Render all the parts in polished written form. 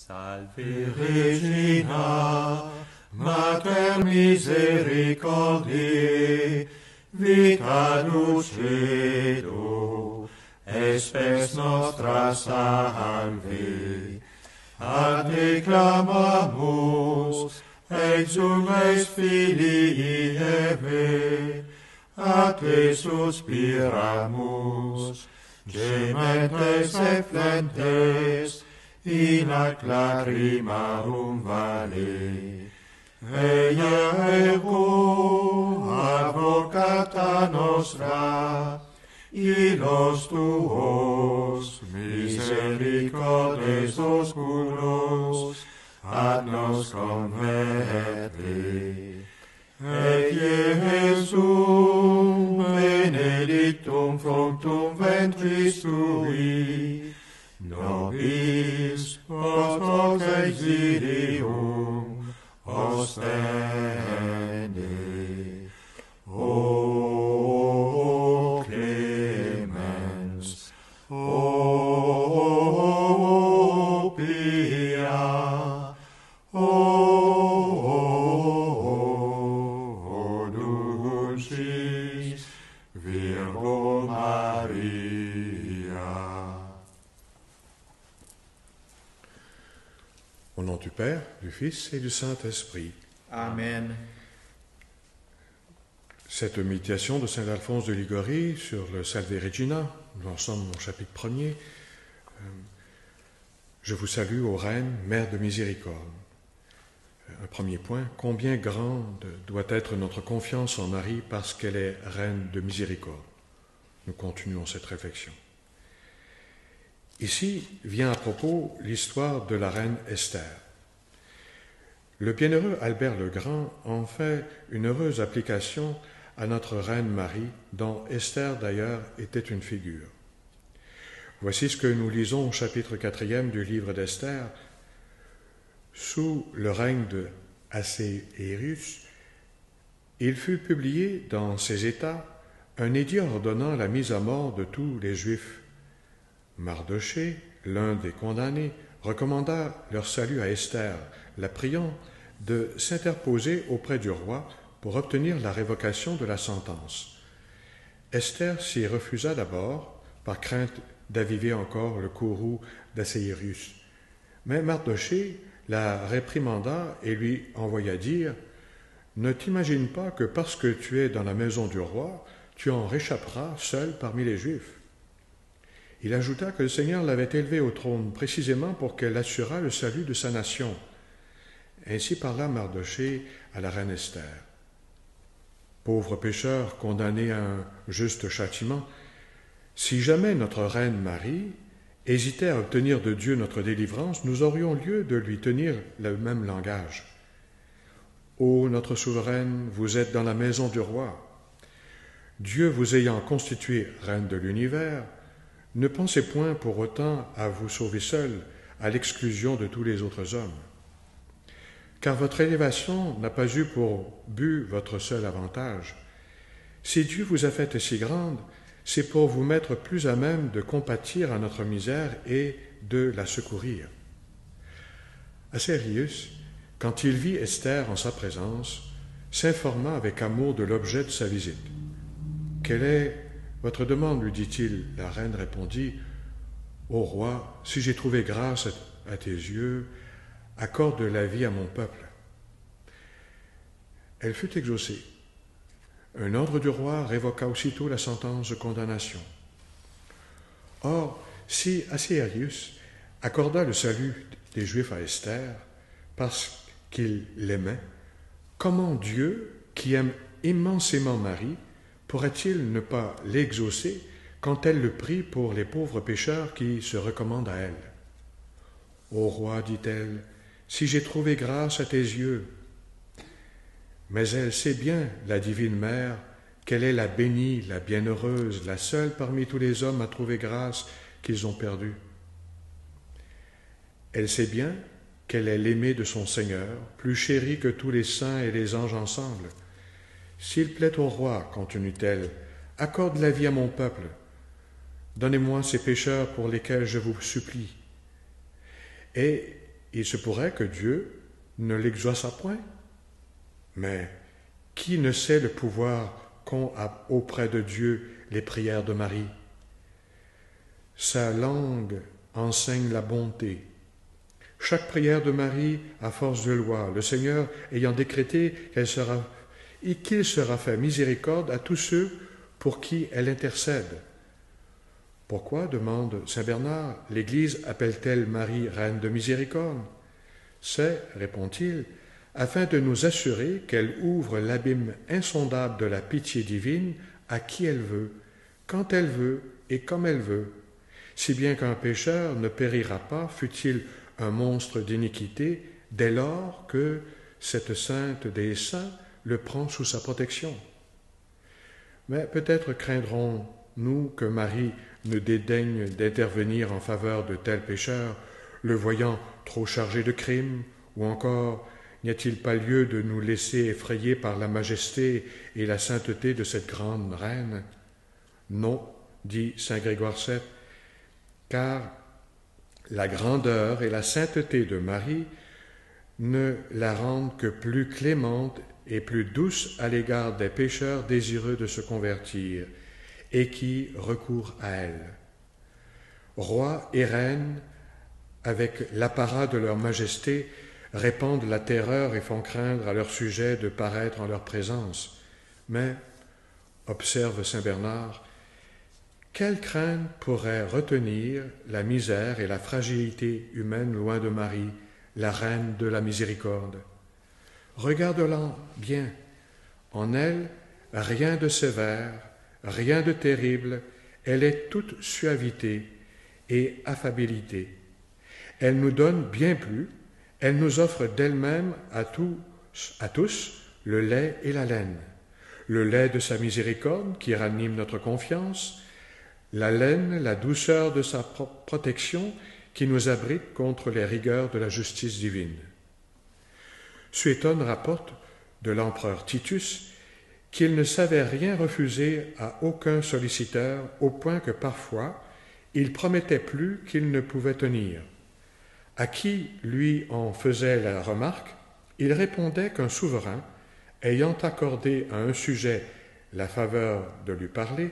Salve Regina, Mater misericordiae, vita dulcedo, espes nostra salve. A te clamamus, exules filii Eve, a te suspiramus, gementes et flentes, in ac lacrimarum vale. Eia ego, advocata nostra, illos tuos, misericordes oscuros, ad nos converte. Et Iesum, benedictum fructum ventris tui, nobis post hoc exilium ostende. O clemens, o pia, o dulcis Virgo Maria. Au nom du Père, du Fils et du Saint-Esprit. Amen. Cette méditation de saint Alphonse de Liguori sur le Salve Regina, nous en sommes au chapitre 1er. Je vous salue, ô Reine, Mère de miséricorde. Un premier point, combien grande doit être notre confiance en Marie parce qu'elle est Reine de miséricorde. Nous continuons cette réflexion. Ici vient à propos l'histoire de la reine Esther. Le bienheureux Albert le Grand en fait une heureuse application à notre reine Marie, dont Esther d'ailleurs était une figure. Voici ce que nous lisons au chapitre 4e du livre d'Esther. Sous le règne de Assuérus, il fut publié dans ses États un édit ordonnant la mise à mort de tous les Juifs. Mardochée, l'un des condamnés, recommanda leur salut à Esther, la priant de s'interposer auprès du roi pour obtenir la révocation de la sentence. Esther s'y refusa d'abord, par crainte d'aviver encore le courroux d'Assuérus. Mais Mardochée la réprimanda et lui envoya dire « Ne t'imagine pas que parce que tu es dans la maison du roi, tu en réchapperas seul parmi les Juifs. » Il ajouta que le Seigneur l'avait élevée au trône précisément pour qu'elle assurât le salut de sa nation. Ainsi parla Mardochée à la reine Esther. Pauvre pécheur condamné à un juste châtiment, si jamais notre reine Marie hésitait à obtenir de Dieu notre délivrance, nous aurions lieu de lui tenir le même langage. Ô notre souveraine, vous êtes dans la maison du roi. Dieu vous ayant constituée reine de l'univers, ne pensez point pour autant à vous sauver seule, à l'exclusion de tous les autres hommes. Car votre élévation n'a pas eu pour but votre seul avantage. Si Dieu vous a faite si grande, c'est pour vous mettre plus à même de compatir à notre misère et de la secourir. Assuérus, quand il vit Esther en sa présence, s'informa avec amour de l'objet de sa visite. « Quelle est votre demande ?» lui dit-il. La reine répondit « Ô roi, si j'ai trouvé grâce à tes yeux, accorde la vie à mon peuple. » Elle fut exaucée. Un ordre du roi révoqua aussitôt la sentence de condamnation. Or, si Assuérus accorda le salut des Juifs à Esther parce qu'il l'aimait, comment Dieu, qui aime immensément Marie, pourrait-il ne pas l'exaucer quand elle le prie pour les pauvres pécheurs qui se recommandent à elle? Ô roi, dit-elle, si j'ai trouvé grâce à tes yeux. Mais elle sait bien, la divine mère, qu'elle est la bénie, la bienheureuse, la seule parmi tous les hommes à trouver grâce qu'ils ont perdue. Elle sait bien qu'elle est l'aimée de son Seigneur, plus chérie que tous les saints et les anges ensemble. S'il plaît au roi, continue-t-elle, accorde la vie à mon peuple. Donnez-moi ces pécheurs pour lesquels je vous supplie. Et il se pourrait que Dieu ne l'exauça point. Mais qui ne sait le pouvoir qu'ont auprès de Dieu les prières de Marie? Sa langue enseigne la bonté. Chaque prière de Marie a force de loi, le Seigneur ayant décrété qu'il sera fait miséricorde à tous ceux pour qui elle intercède. Pourquoi, demande saint Bernard, l'Église appelle-t-elle Marie reine de miséricorde? C'est, répond-il, afin de nous assurer qu'elle ouvre l'abîme insondable de la pitié divine à qui elle veut, quand elle veut et comme elle veut, si bien qu'un pécheur ne périra pas, fût-il un monstre d'iniquité, dès lors que cette sainte des saints le prend sous sa protection. Mais peut-être craindrons-nous que Marie ne dédaigne d'intervenir en faveur de tels pécheurs, le voyant trop chargé de crimes, ou encore n'y a-t-il pas lieu de nous laisser effrayer par la majesté et la sainteté de cette grande reine? Non, dit saint Grégoire VII, car la grandeur et la sainteté de Marie ne la rendent que plus clémente et plus douce à l'égard des pécheurs désireux de se convertir et qui recourent à elle. Rois et reines, avec l'apparat de leur majesté, répandent la terreur et font craindre à leur sujet de paraître en leur présence. Mais, observe saint Bernard, quelle crainte pourrait retenir la misère et la fragilité humaine loin de Marie, la reine de la miséricorde? Regarde-la bien. En elle, rien de sévère, rien de terrible, elle est toute suavité et affabilité. Elle nous donne bien plus, elle nous offre d'elle-même à tous le lait et la laine. Le lait de sa miséricorde qui ranime notre confiance, la laine, la douceur de sa protection qui nous abrite contre les rigueurs de la justice divine. Suétone rapporte de l'empereur Titus qu'il ne savait rien refuser à aucun solliciteur, au point que parfois il promettait plus qu'il ne pouvait tenir. À qui lui en faisait la remarque, il répondait qu'un souverain, ayant accordé à un sujet la faveur de lui parler,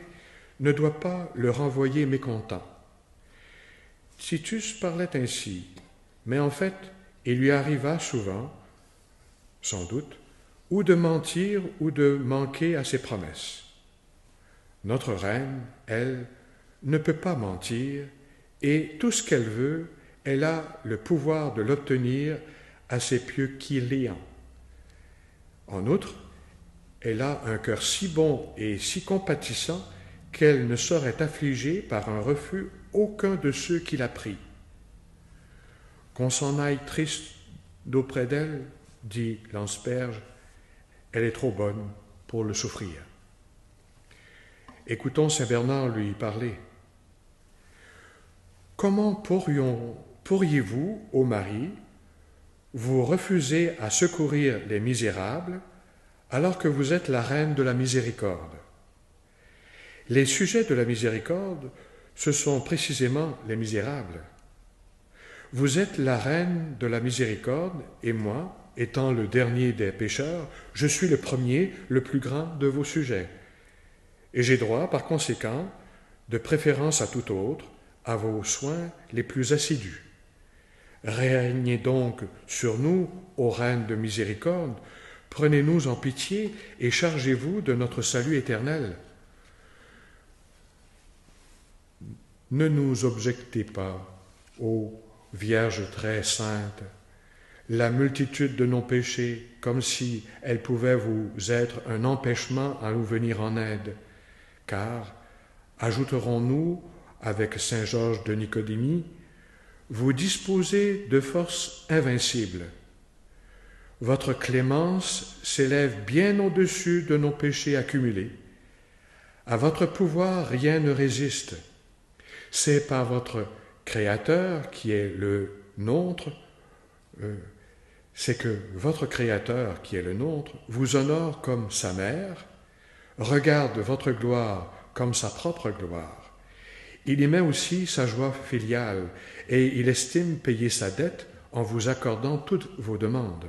ne doit pas le renvoyer mécontent. Titus parlait ainsi, mais en fait, il lui arriva souvent, sans doute, ou de mentir ou de manquer à ses promesses. Notre reine, elle, ne peut pas mentir, et tout ce qu'elle veut, elle a le pouvoir de l'obtenir à ses pieux clients. En outre, elle a un cœur si bon et si compatissant qu'elle ne saurait affliger par un refus aucun de ceux qui la prient. Qu'on s'en aille triste d'auprès d'elle, dit Landsberge, elle est trop bonne pour le souffrir. Écoutons saint Bernard lui parler. Comment pourriez-vous, ô Marie, vous refuser à secourir les misérables alors que vous êtes la reine de la miséricorde? Les sujets de la miséricorde, ce sont précisément les misérables. Vous êtes la reine de la miséricorde, et moi, étant le dernier des pécheurs, je suis le premier, le plus grand de vos sujets. Et j'ai droit, par conséquent, de préférence à tout autre, à vos soins les plus assidus. Régnez donc sur nous, ô reine de miséricorde, prenez-nous en pitié et chargez-vous de notre salut éternel. Ne nous objectez pas, ô Vierge très sainte, la multitude de nos péchés, comme si elle pouvait vous être un empêchement à nous venir en aide, car, ajouterons-nous avec saint Georges de Nicodémie, vous disposez de forces invincibles. Votre clémence s'élève bien au-dessus de nos péchés accumulés. À votre pouvoir, rien ne résiste. C'est par votre Créateur qui est le nôtre, c'est que votre Créateur qui est le nôtre vous honore comme sa mère, regarde votre gloire comme sa propre gloire. Il y met aussi sa joie filiale et il estime payer sa dette en vous accordant toutes vos demandes.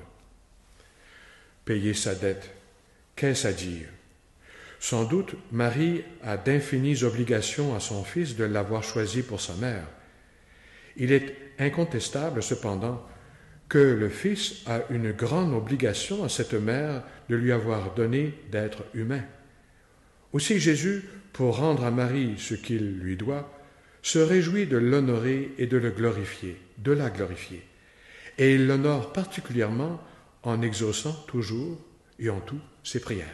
Payer sa dette, qu'est-ce à dire? Sans doute, Marie a d'infinies obligations à son fils de l'avoir choisi pour sa mère. Il est incontestable, cependant, que le fils a une grande obligation à cette mère de lui avoir donné d'être humain. Aussi Jésus, pour rendre à Marie ce qu'il lui doit, se réjouit de l'honorer et de la glorifier. Et il l'honore particulièrement en exaucant toujours et en tout ses prières.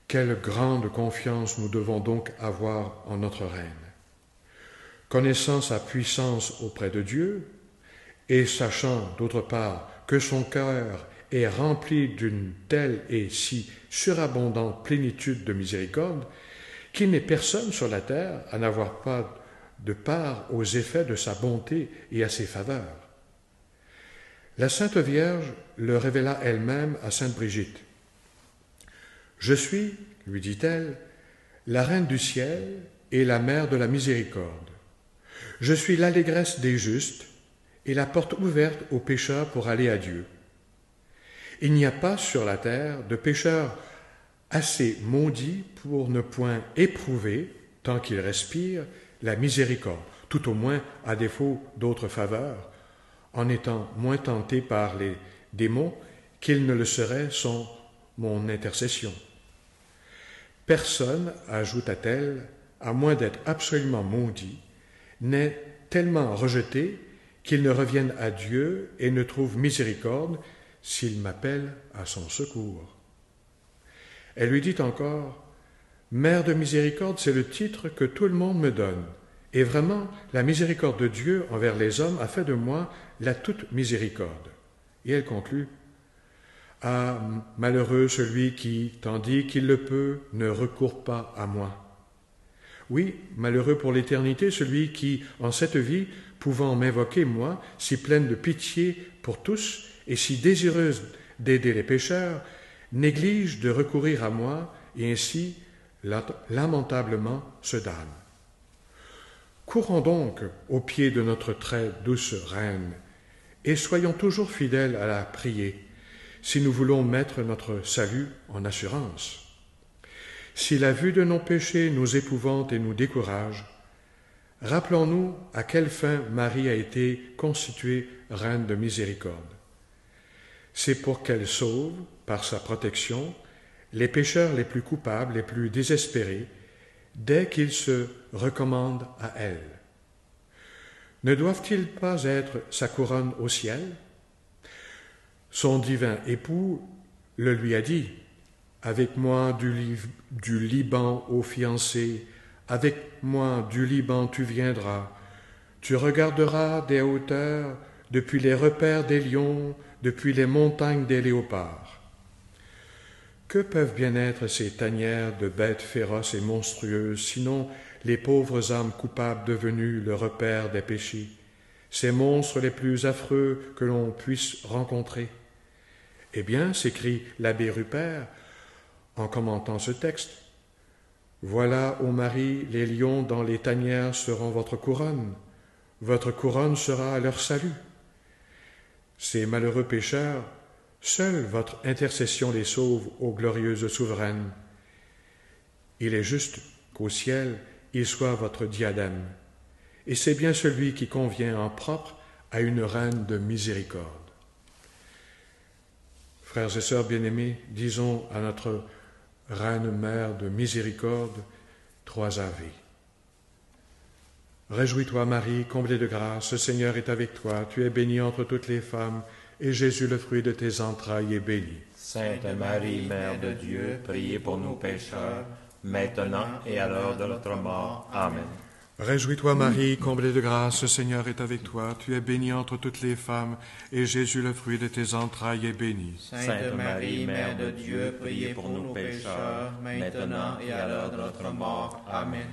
Quelle grande confiance nous devons donc avoir en notre Reine. Connaissant sa puissance auprès de Dieu, et sachant d'autre part que son cœur est rempli d'une telle et si surabondante plénitude de miséricorde, qu'il n'est personne sur la terre à n'avoir pas de part aux effets de sa bonté et à ses faveurs. La Sainte Vierge le révéla elle-même à Sainte Brigitte. « Je suis, lui dit-elle, la Reine du ciel et la Mère de la miséricorde. Je suis l'allégresse des justes et la porte ouverte aux pécheurs pour aller à Dieu. Il n'y a pas sur la terre de pécheur assez maudit pour ne point éprouver, tant qu'il respire, la miséricorde, tout au moins à défaut d'autres faveurs, en étant moins tenté par les démons qu'ils ne le seraient sans mon intercession. Personne, ajouta-t-elle, à moins d'être absolument maudit, n'est tellement rejeté qu'il ne revienne à Dieu et ne trouve miséricorde s'il m'appelle à son secours. Elle lui dit encore, « Mère de miséricorde, c'est le titre que tout le monde me donne, et vraiment, la miséricorde de Dieu envers les hommes a fait de moi la toute miséricorde. » Et elle conclut, « Ah, malheureux celui qui, tandis qu'il le peut, ne recourt pas à moi. Oui, malheureux pour l'éternité celui qui, en cette vie, pouvant m'invoquer, moi, si pleine de pitié pour tous et si désireuse d'aider les pécheurs, néglige de recourir à moi et ainsi, lamentablement, se damne. Courons donc aux pieds de notre très douce Reine et soyons toujours fidèles à la prier si nous voulons mettre notre salut en assurance. Si la vue de nos péchés nous épouvante et nous décourage, rappelons-nous à quelle fin Marie a été constituée Reine de miséricorde. C'est pour qu'elle sauve, par sa protection, les pécheurs les plus coupables, les plus désespérés, dès qu'ils se recommandent à elle. Ne doivent-ils pas être sa couronne au ciel? Son divin époux le lui a dit, « Avec moi du Liban, ô fiancé, avec moi du Liban tu viendras, tu regarderas des hauteurs, depuis les repères des lions, depuis les montagnes des léopards. » Que peuvent bien être ces tanières de bêtes féroces et monstrueuses, sinon les pauvres âmes coupables devenues le repère des péchés, ces monstres les plus affreux que l'on puisse rencontrer? Eh bien, s'écrie l'abbé Rupert, en commentant ce texte, « Voilà, ô Marie, les lions dans les tanières seront votre couronne sera leur salut. Ces malheureux pécheurs, seule votre intercession les sauve, ô glorieuse souveraine. Il est juste qu'au ciel, il soit votre diadème, et c'est bien celui qui convient en propre à une reine de miséricorde. » Frères et sœurs bien-aimés, disons à notre Reine Mère de miséricorde 3 Ave. Réjouis-toi Marie, comblée de grâce, le Seigneur est avec toi, tu es bénie entre toutes les femmes, et Jésus, le fruit de tes entrailles, est béni. Sainte Marie, Mère de Dieu, priez pour nous pécheurs, maintenant et à l'heure de notre mort. Amen. Réjouis-toi Marie, comblée de grâce, le Seigneur est avec toi, tu es bénie entre toutes les femmes, et Jésus, le fruit de tes entrailles, est béni. Sainte Marie, Mère de Dieu, priez pour nous pécheurs, maintenant et à l'heure de notre mort. Amen.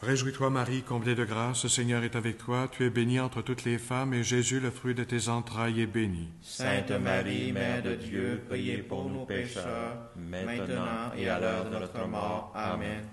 Réjouis-toi Marie, comblée de grâce, le Seigneur est avec toi, tu es bénie entre toutes les femmes, et Jésus, le fruit de tes entrailles, est béni. Sainte Marie, Mère de Dieu, priez pour nous pécheurs, maintenant et à l'heure de notre mort. Amen.